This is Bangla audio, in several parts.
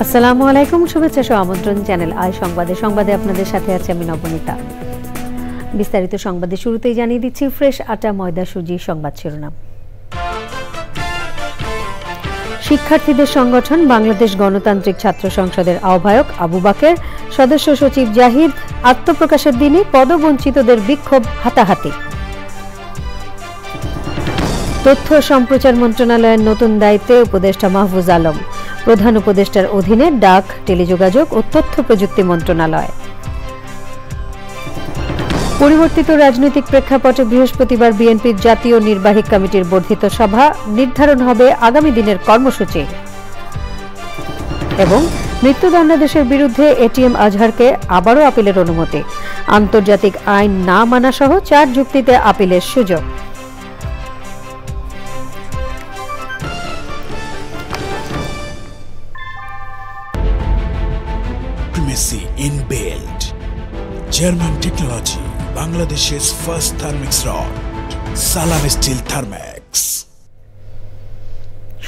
আসসালামু আলাইকুম, শুভেচ্ছা সহ আমন্ত্রণ চ্যানেল আই সংবাদে আপনাদের সাথে আছে আমি নবনীতা। বিস্তারিত সংবাদে শুরুতেই জানিয়ে দিচ্ছি ফ্রেশ আটা ময়দা সুজি সংবাদ শিরোনাম। শিক্ষার্থীদের সংগঠন বাংলাদেশ গণতান্ত্রিক ছাত্র সংসদের আহ্বায়ক আবু বাকের, সদস্য সচিব জাহিদ আত্মপ্রকাশের দিনে পদবঞ্চিতদের বিক্ষোভ হাতাহাতি। তথ্য সম্প্রচার মন্ত্রণালয়ের নতুন দায়িত্বে উপদেষ্টা মাহফুজ আলম, প্রধান উপদেষ্টার অধীনে ডাক, টেলিযোগাযোগ ও তথ্য প্রযুক্তি মন্ত্রণালয়। পরিবর্তিত রাজনৈতিক প্রেক্ষাপটে বৃহস্পতিবার বিএনপির জাতীয় নির্বাহী কমিটির বর্ধিত সভা, নির্ধারণ হবে আগামী দিনের কর্মসূচি। এবং মৃত্যুদণ্ডাদেশের বিরুদ্ধে এটিএম আজহারকে আবারও আপিলের অনুমতি, আন্তর্জাতিক আইন না মানা সহ 4 যুক্তিতে আপিলের সুযোগ। Inbuilt German technology, Bangladesh's first thermix rod, Salam Steel Thermax.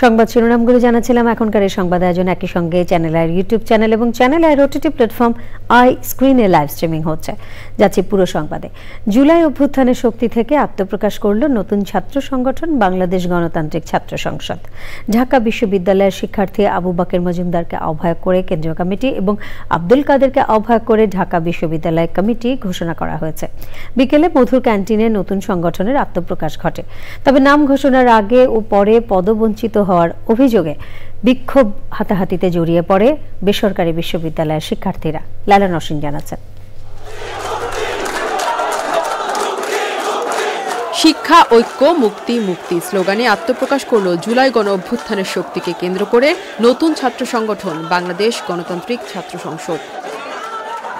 সংবাদ শিরোনামগুলো জানাচ্ছিলাম। এখনকার এই সংবাদ আয়োজন একই সঙ্গে চ্যানেল আইয়ের ইউটিউব চ্যানেল এবং চ্যানেল আইয়ের ওটিটি প্ল্যাটফর্ম আই স্ক্রিনে লাইভ স্ট্রিমিং হচ্ছে। যাচ্ছি পুরো সংবাদে। জুলাই অভ্যুত্থানের শক্তি থেকে আত্মপ্রকাশ করল নতুন ছাত্র সংগঠন বাংলাদেশ গণতান্ত্রিক ছাত্র সংসদ। ঢাকা বিশ্ববিদ্যালয়ের শিক্ষার্থী আবু বাকের মজুমদারকে আহ্বায়ক করে কেন্দ্রীয় কমিটি এবং আব্দুল কাদেরকে আহ্বায়ক করে ঢাকা বিশ্ববিদ্যালয় কমিটি ঘোষণা করা হয়েছে। বিকেলে মধুর ক্যান্টিনে নতুন সংগঠনের আত্মপ্রকাশ ঘটে। তবে নাম ঘোষণার আগে ও পরে পদবঞ্চিত হওয়ার অভিযোগে বিক্ষোভ হাতাহাতিতে জড়িয়ে পড়ে বেসরকারি বিশ্ববিদ্যালয়ের শিক্ষার্থীরা। লালা নসীন জানাচ্ছেন। শিক্ষা ঐক্য মুক্তি মুক্তি স্লোগানে আত্মপ্রকাশ করল জুলাই গণ অভ্যুত্থানের শক্তিকে কেন্দ্র করে নতুন ছাত্র সংগঠন বাংলাদেশ গণতান্ত্রিক ছাত্র সংসদ।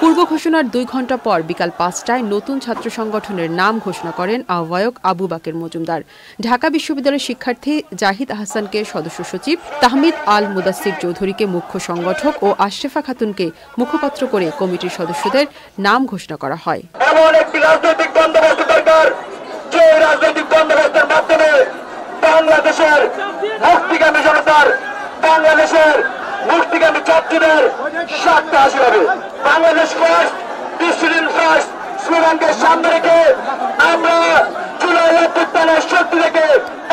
পূর্ব ঘোষণার 2 ঘণ্টা পর বিকাল 5টায় নতুন ছাত্র সংগঠনের নাম ঘোষণা করেন আহ্বায়ক আবু বাকের মজুমদার। ঢাকা বিশ্ববিদ্যালয়ের শিক্ষার্থী জাহিদ আহসানকে সদস্য সচিব, তাহমিদ আল মুদাসসির চৌধুরীকে মুখ্য সংগঠক ও আশরাফা খাতুনকে মুখপাত্র করে কমিটির সদস্যদের নাম ঘোষণা করা হয়। এমন একটি রাজনৈতিক বন্দোবস্ত দরকার, যে রাজনৈতিক বন্দোবস্তের মাধ্যমে বাংলাদেশের মুক্তিগামী জনতার, বাংলাদেশের মুক্তিগামী ছাত্রদের স্বার্থ হাসিল হবে। বাংলাদেশ ফার্স্ট, ডিসিপ্লিন ফার্স্ট স্লোগানকে সামনে রেখে আমরা জুলাই অভ্যুত্থানের শক্তি থেকে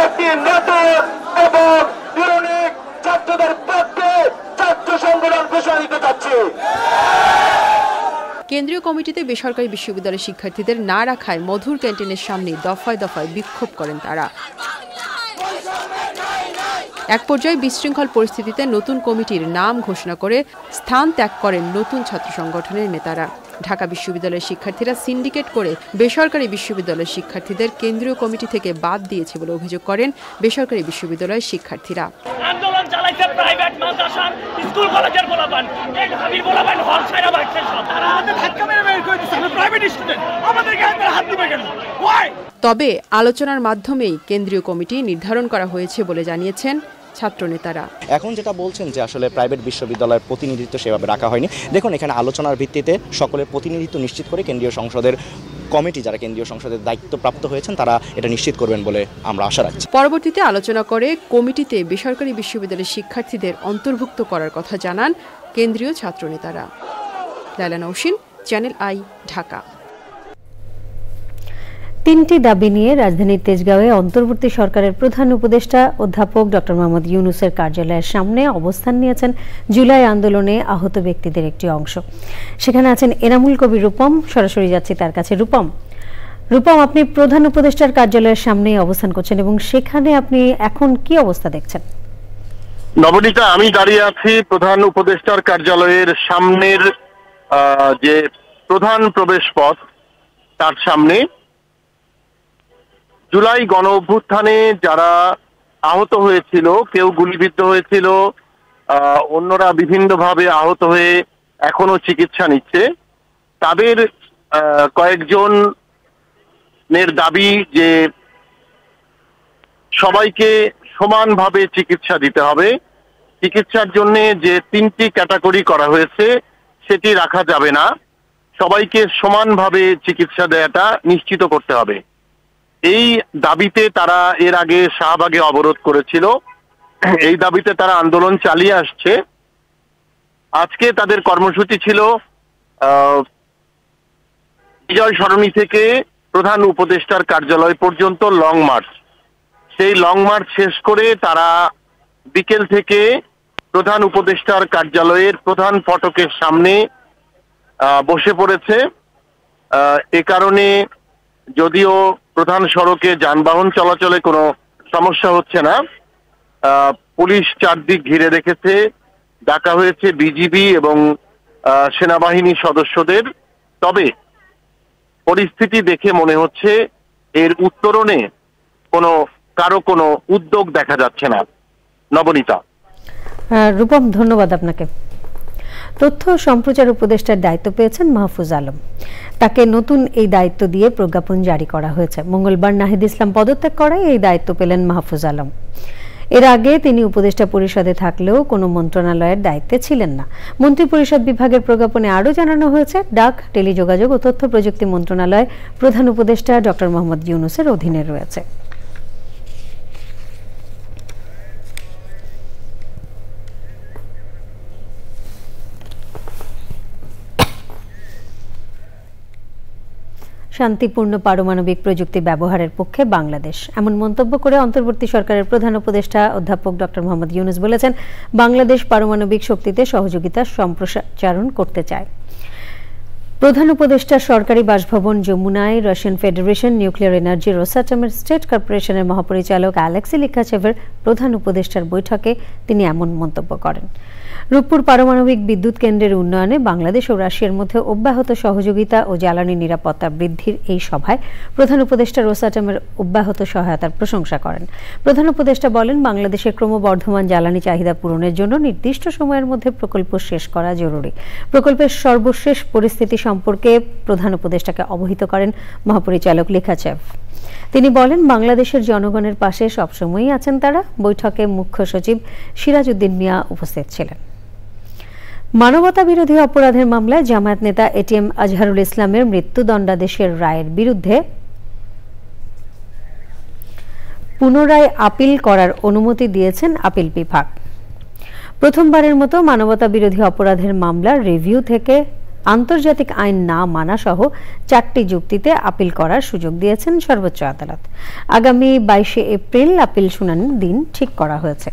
একটি নতুন এবং ইউনিক ছাত্রদের পক্ষে ছাত্র সংগঠন ঘোষণা দিতে যাচ্ছি। কেন্দ্রীয় কমিটিতে বেসরকারি বিশ্ববিদ্যালয়ের শিক্ষার্থীদের না রাখায় মধুর ক্যান্টিনের সামনে দফায় দফায় বিক্ষোভ করেন তারা। এক পর্যায়ে বিশৃঙ্খল পরিস্থিতিতে নতুন কমিটির নাম ঘোষণা করে স্থান ত্যাগ করেন নতুন ছাত্র সংগঠনের নেতারা। ঢাকা বিশ্ববিদ্যালয়ের শিক্ষার্থীরা সিন্ডিকেট করে বেসরকারি বিশ্ববিদ্যালয়ের শিক্ষার্থীদের কেন্দ্রীয় কমিটি থেকে বাদ দিয়েছে বলে অভিযোগ করেন বেসরকারি বিশ্ববিদ্যালয়ের শিক্ষার্থীরা। আন্দোলন চালাইছে প্রাইভেট মাদ্রাসা, স্কুল কলেজের বলাবান, এই ঢাবির বলাবান হল ছাইরা বাইছে সব। তারা আমাদের ধাক্কা মেরে বের করে দিচ্ছে, আমরা প্রাইভেট স্টুডেন্ট, আমাদের গায়ে হাত দিবে কেন? তবে আলোচনার মাধ্যমেই কেন্দ্রীয় কমিটি নির্ধারণ করা হয়েছে বলে জানিয়েছেন ছাত্র নেতারা। এখন যেটা বলছেন যে আসলে প্রাইভেট বিশ্ববিদ্যালয়ের প্রতিনিধিত্ব সেভাবে রাখা হয়নি, দেখুন এখানে আলোচনার ভিত্তিতে সকলের প্রতিনিধিত্ব নিশ্চিত করে কেন্দ্রীয় সংসদের কমিটি, যারা কেন্দ্রীয় সংসদের দায়িত্বপ্রাপ্ত হয়েছেন, তারা এটা নিশ্চিত করবেন বলে আমরা আশা রাখছি। পরবর্তীতে আলোচনা করে কমিটিতে বেসরকারি বিশ্ববিদ্যালয়ের শিক্ষার্থীদের অন্তর্ভুক্ত করার কথা জানান কেন্দ্রীয় ছাত্র নেতারা। লালা নওশিন, চ্যানেল আই, ঢাকা। 3টি দাবি নিয়ে রাজধানীর তেজগাঁওয়ে অন্তর্বর্তী সরকারের প্রধান উপদেষ্টা অধ্যাপক ডক্টর মোহাম্মদ ইউনূসের কার্যালয়ের সামনে অবস্থান নিয়েছেন জুলাই আন্দোলনে আহত ব্যক্তিদের একটি অংশ। সেখানে আছেন এনামুল কবির রূপম। সরাসরি যাচ্ছি তার কাছে। রূপম, আপনি প্রধান উপদেষ্টার কার্যালয়ের সামনে অবস্থান করছেন এবং সেখানে আপনি এখন কি অবস্থা দেখছেন? নবনীতা, আমি দাঁড়িয়ে আছি প্রধান উপদেষ্টার কার্যালয়ের সামনের যে প্রধান প্রবেশ পথ, তার সামনে। জুলাই গণ অভ্যুত্থানে যারা আহত হয়েছিল, কেউ গুলিবিদ্ধ হয়েছিল, অন্যরা বিভিন্নভাবে আহত হয়ে এখনো চিকিৎসা নিচ্ছে, তাদের কয়েকজনের দাবি যে সবাইকে সমানভাবে চিকিৎসা দিতে হবে। চিকিৎসার জন্য যে 3টি ক্যাটাগরি করা হয়েছে সেটি রাখা যাবে না, সবাইকে সমানভাবে চিকিৎসা দেওয়াটা নিশ্চিত করতে হবে। এই দাবিতে তারা এর আগে শাহবাগে অবরোধ করেছিল, এই দাবিতে তারা আন্দোলন চালিয়ে আসছে। আজকে তাদের কর্মসূচি ছিল বিজয় সরণি থেকে প্রধান উপদেষ্টার কার্যালয় পর্যন্ত লং মার্চ। সেই লং মার্চ শেষ করে তারা বিকেল থেকে প্রধান উপদেষ্টার কার্যালয়ের প্রধান ফটকের সামনে বসে পড়েছে। এ কারণে যদিও প্রধান সড়কে যানবাহন চলাচলে কোনো সমস্যা হচ্ছে না, পুলিশ চারদিক ঘিরে রেখেছে, ডাকা হয়েছে বিজিবি এবং সেনাবাহিনী সদস্যদের। তবে পরিস্থিতি দেখে মনে হচ্ছে এর উত্তরণে কারো কোনো উদ্যোগ দেখা যাচ্ছে না। নবনীতা। রূপম, ধন্যবাদ আপনাকে। তথ্য সম্প্রচার উপদেষ্টার দায়িত্ব পেয়েছেন মাহফুজ আলম। তাকে নতুন এই দায়িত্ব দিয়ে প্রজ্ঞাপন জারি করা হয়েছে। মঙ্গলবার নাহিদ ইসলাম পদত্যাগ করায় এই দায়িত্ব পেলেন মাহফুজ আলম। এর আগে তিনি উপদেষ্টা পরিষদে থাকলেও কোনো মন্ত্রণালয়ের দায়িত্বে ছিলেন না। মন্ত্রিপরিষদ বিভাগের প্রজ্ঞাপনে আরও জানানো হয়েছে, ডাক, টেলিযোগাযোগ ও তথ্য প্রযুক্তি মন্ত্রণালয় প্রধান উপদেষ্টা ডক্টর মোহাম্মদ ইউনূসের অধীনে রয়েছে। শান্তিপূর্ণ পারমাণবিক প্রযুক্তি ব্যবহারের পক্ষে বাংলাদেশ, এমন মন্তব্য করে অন্তর্বর্তী সরকারের প্রধান উপদেষ্টা অধ্যাপক ডক্টর মোহাম্মদ ইউনূস বলেছেন, বাংলাদেশ পারমাণবিক শক্তিতে সহযোগিতা সম্প্রসারণ করতে চায়। প্রধান উপদেষ্টা সরকারি বাসভবন যমুনায় রাশিয়ান ফেডারেশন নিউক্লিয়ার এনার্জি রোসাটমের স্টেট কর্পোরেশনের মহাপরিচালক অ্যালেক্সি লিখাচেভের প্রধান উপদেষ্টার বৈঠকে তিনি এমন মন্তব্য করেন। রূপপুর পারমাণবিক বিদ্যুৎ কেন্দ্রের উন্নয়নে বাংলাদেশ ও রাশিয়ার মধ্যে অব্যাহত সহযোগিতা ও জ্বালানি নিরাপত্তা বৃদ্ধির এই সভায় প্রধান উপদেষ্টা রোসাটমের অব্যাহত সহায়তার প্রশংসা করেন। প্রধান উপদেষ্টা বলেন, বাংলাদেশের ক্রমবর্ধমান জ্বালানি চাহিদা পূরণের জন্য নির্দিষ্ট সময়ের মধ্যে প্রকল্প শেষ করা জরুরি। প্রকল্পের সর্বশেষ পরিস্থিতি সম্পর্কে প্রধান উপদেষ্টাকে অবহিত করেন মহাপরিচালক লিখাচেভ। তিনি বলেন, বাংলাদেশের জনগণের পাশে সবসময়ই আছেন তারা। বৈঠকে মুখ্য সচিব সিরাজ উদ্দিন মিয়া উপস্থিত ছিলেন। মানবতা বিরোধী অপরাধের মামলায় জামায়াত নেতা এটিএম আজহারুল ইসলামের মৃত্যুদণ্ডাদেশের রায়ের বিরুদ্ধে পুনরায় আপিল করার অনুমতি দিয়েছেন আপিল বিভাগ। প্রথমবারের মতো মানবতা বিরোধী অপরাধের মামলার রিভিউ থেকে আন্তর্জাতিক আইন না মানা সহ 4টি যুক্তিতে আপিল করার সুযোগ দিয়েছেন সর্বোচ্চ আদালত। আগামী 22 এপ্রিল আপিল শুনানির দিন ঠিক করা হয়েছে।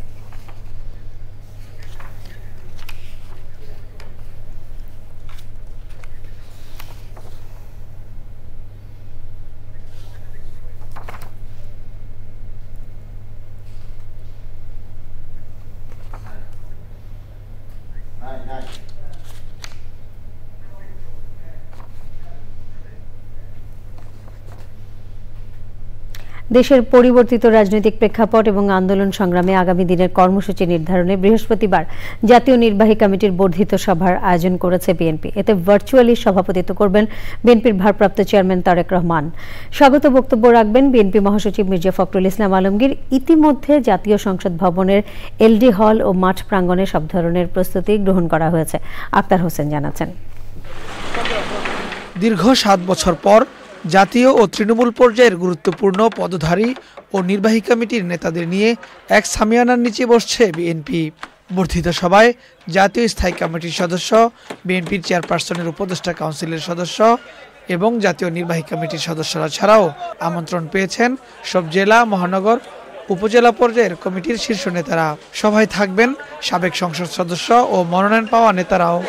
দেশের পরিবর্তিত রাজনৈতিক প্রেক্ষাপট এবং আন্দোলন সংগ্রামে আগামী দিনের কর্মসূচি নির্ধারণে বৃহস্পতিবার জাতীয় নির্বাহী কমিটির বর্ধিত সভার আয়োজন করেছে বিএনপি। এতে ভার্চুয়ালি সভাপতিত্ব করবেন বিএনপির ভারপ্রাপ্ত চেয়ারম্যান তারেক রহমান। স্বাগত বক্তব্য রাখবেন বিএনপি মহাসচিব মির্জা ফখরুল ইসলাম আলমগীর। ইতিমধ্যে জাতীয় সংসদ ভবনের এলডি হল ও মাঠ প্রাঙ্গণে সব ধরনের প্রস্তুতি গ্রহণ করা হয়েছে। আক্তার হোসেন জানাচ্ছেন, দীর্ঘ 7 বছর পর জাতীয় ও তৃণমূল পর্যায়ের গুরুত্বপূর্ণ পদধারী ও নির্বাহী কমিটির নেতাদের নিয়ে এক সামিয়ানার নিচে বসছে বিএনপি। বর্ধিত সভায় জাতীয় স্থায়ী কমিটির সদস্য, বিএনপির চেয়ারপারসনের উপদেষ্টা কাউন্সিলের সদস্য এবং জাতীয় নির্বাহী কমিটির সদস্যরা ছাড়াও আমন্ত্রণ পেয়েছেন সব জেলা, মহানগর, উপজেলা পর্যায়ের কমিটির শীর্ষ নেতারা। সভায় থাকবেন সাবেক সংসদ সদস্য ও মনোনয়ন পাওয়া নেতারাও।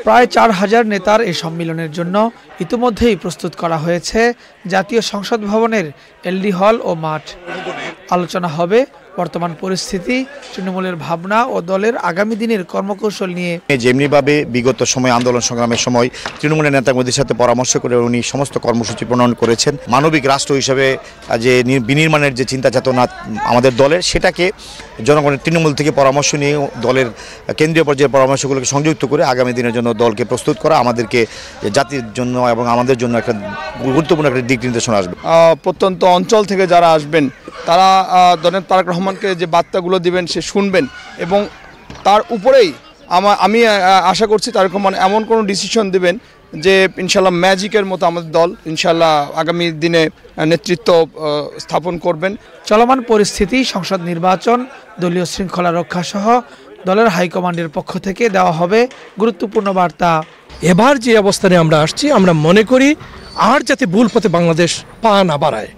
প্রায় 4000 নেতার এই সম্মেলনের জন্য ইতিমধ্যেই প্রস্তুত করা হয়েছে জাতীয় সংসদ ভবনের এলডি হল ও মাঠ। আলোচনা হবে বর্তমান পরিস্থিতি, তৃণমূলের ভাবনা ও দলের আগামী দিনের কর্মকৌশল নিয়ে। যেমনিভাবে বিগত সময় আন্দোলন সংগ্রামের সময় তৃণমূলের নেতাকর্মীদের সাথে পরামর্শ করে উনি সমস্ত কর্মসূচি প্রণয়ন করেছেন। মানবিক রাষ্ট্র হিসেবে যে বিনির্মাণের যে চিন্তা চেতনা আমাদের দলের, সেটাকে জনগণের তৃণমূল থেকে পরামর্শ নিয়ে দলের কেন্দ্রীয় পর্যায়ের পরামর্শগুলোকে সংযুক্ত করে আগামী দিনের জন্য দলকে প্রস্তুত করা, আমাদেরকে জাতির জন্য এবং আমাদের জন্য একটা গুরুত্বপূর্ণ একটা দিক নির্দেশনা আসবে। প্রত্যন্ত অঞ্চল থেকে যারা আসবেন তারা জনাব তারেক রহমানকে যে বার্তাগুলো দিবেন সে শুনবেন এবং তার উপরেই আমি আশা করছি তারেক রহমান এমন কোনো ডিসিশন দিবেন যে ইনশাল্লাহ ম্যাজিকের মতো আমাদের দল ইনশাল্লাহ আগামী দিনে নেতৃত্ব স্থাপন করবেন। চলমান পরিস্থিতি, সংসদ নির্বাচন, দলীয় শৃঙ্খলা রক্ষা সহ দলের হাইকমান্ডের পক্ষ থেকে দেওয়া হবে গুরুত্বপূর্ণ বার্তা। এবার যে অবস্থানে আমরা আসছি, আমরা মনে করি আর যাতে ভুল পথে বাংলাদেশ পা না বাড়ায়,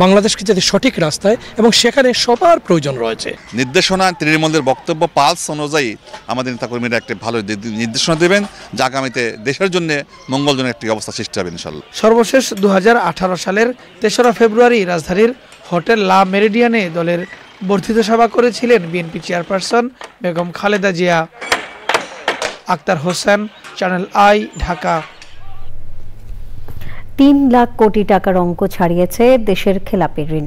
বাংলাদেশকে যাতে সঠিক রাস্তায়, এবং সেখানে সবার প্রয়োজন রয়েছে। নির্দেশনা তৃণমূলের বক্তব্য পালস অনুযায়ী আমাদের নেতাকর্মীরা একটা ভালো নির্দেশনা দেবেন, যা আগামীতে দেশের জন্য মঙ্গলজনক একটি অবস্থা সৃষ্টি হবে ইনশাল্লাহ। সর্বশেষ 2018 সালের 3রা ফেব্রুয়ারি রাজধানীর হোটেল লা মেরিডিয়ানে দলের বর্ধিত সভা করেছিলেন BNP chairperson Begum Khaleda Zia. Akhtar Hossain, channel I, Dhaka. 3 lakh crore টাকার অঙ্ক ছাড়িয়েছে দেশের খেলাপি ঋণ।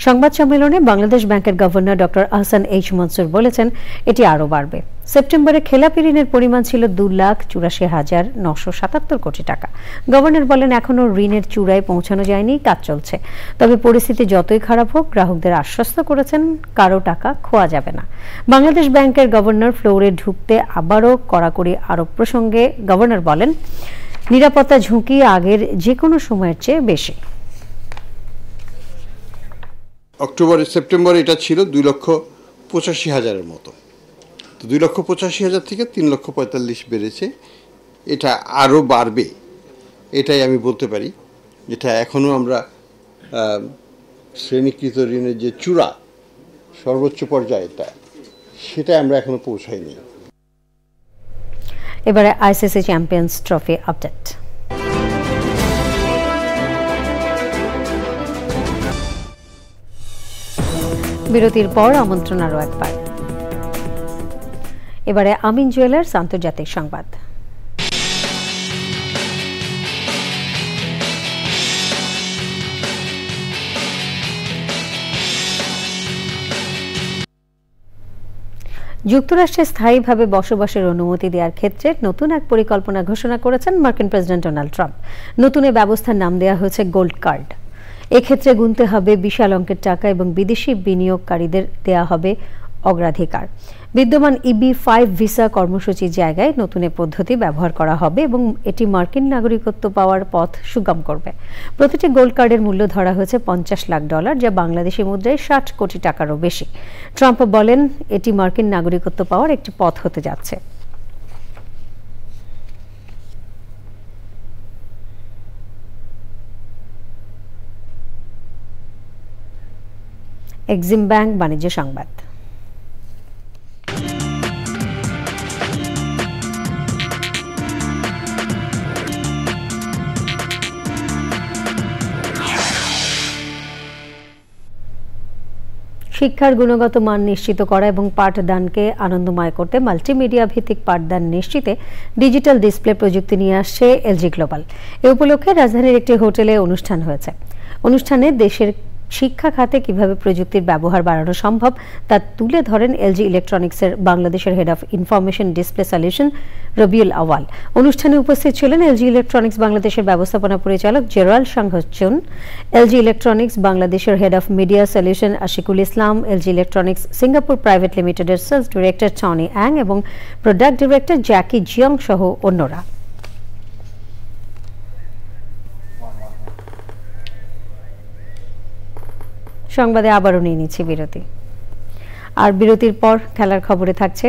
সংবাদ সম্মেলনে বাংলাদেশ ব্যাংকের governor doctor Ahsan H Mansur বলেছেন, এটি আরও বাড়বে। সেপ্টেম্বরে খেলাপি ঋণের পরিমাণ ছিল 2,84,977 কোটি টাকা। গভর্নর বলেন, এখনও ঋণের চূড়ায় পৌঁছানো যায়নি, কাজ চলছে। তবে পরিস্থিতি যতই খারাপ হোক, গ্রাহকদের আশ্বস্ত করেছেন কারো টাকা খোয়া যাবে না। বাংলাদেশ ব্যাংকের গভর্নর ফ্লোরে ঢুকতে আবারও কড়াকড়ি আরোপ প্রসঙ্গে গভর্নর বলেন, নিরাপত্তা ঝুঁকি আগের যে কোনো সময়ের চেয়ে বেশি। সেপ্টেম্বরে এটা ছিল 2,85,000-এর মতো। তো 2,85,000 থেকে 3,45,000 বেড়েছে। এটা আরও বাড়বে, এটাই আমি বলতে পারি। এটা এখনও আমরা শ্রেণীকৃত ঋণের যে চূড়া সর্বোচ্চ পর্যায়ে সেটা আমরা এখনো পৌঁছাইনি। এবারে আইসিসি চ্যাম্পিয়ন্স ট্রফি আপডেট। বিরতির পর আমন্ত্রণ আরও একবার। এবারে আমিন জুয়েলার্স আন্তর্জাতিক সংবাদ। যুক্তরাষ্ট্রে স্থায়ীভাবে বসবাসের অনুমতি দেওয়ার ক্ষেত্রে নতুন এক পরিকল্পনা ঘোষণা করেছেন মার্কিন প্রেসিডেন্ট ডোনাল্ড ট্রাম্প। নতুন এই ব্যবস্থার নাম দেওয়া হয়েছে গোল্ড কার্ড। এক্ষেত্রে গুনতে হবে বিশাল অঙ্কের টাকা এবং বিদেশি বিনিয়োগকারীদের দেওয়া হবে অগ্রাধিকার। বিদ্যমান EB-5 ভিসা কর্মসূচির জায়গায় নতুন এই পদ্ধতি ব্যবহার করা হবে এবং এটি মার্কিন নাগরিকত্ব পাওয়ার পথ সুগম করবে। প্রতিটি গোল্ড কার্ডের মূল্য ধরা হয়েছে $50 লাখ, যা বাংলাদেশি মুদ্রায় 60 কোটি টাকারও বেশি। ট্রাম্প বলেন, এটি মার্কিন নাগরিকত্ব পাওয়ার একটি পথ হতে যাচ্ছে। এক্সিম ব্যাংক বাণিজ্য সংবাদ। শিক্ষার গুণগত মান নিশ্চিত করা এবং পাঠদানকে আনন্দময় করতে মাল্টিমিডিয়া ভিত্তিক পাঠদান নিশ্চিতে ডিজিটাল ডিসপ্লে প্রযুক্তি নিয়ে আসছে এলজি গ্লোবাল। এ উপলক্ষে রাজধানীর একটি হোটেলে অনুষ্ঠান হয়েছে। অনুষ্ঠানে দেশের শিক্ষা খাতে কিভাবে প্রযুক্তির ব্যবহার বাড়ানো সম্ভব তা তুলে ধরেন এলজি ইলেকট্রনিক্সের বাংলাদেশের head of information display solution Rabiul Awal. অনুষ্ঠানে উপস্থিত ছিলেন এলজি ইলেকট্রনিক্স বাংলাদেশের ব্যবস্থাপনা পরিচালক জেরাল সাংহচুন, এলজি ইলেকট্রনিক্স বাংলাদেশের head of media solution Ashikul Islam, LG electronics Singapore private লিমিটেডের সেলস ডিরেক্টর টনি অ্যাং এবং প্রোডাক্ট ডিরেক্টর জ্যাকি জিয়ং সহ অন্যরা। সংবাদে আবারও নিয়ে নিচ্ছি বিরতি। আর বিরতির পর খেলার খবরে থাকছে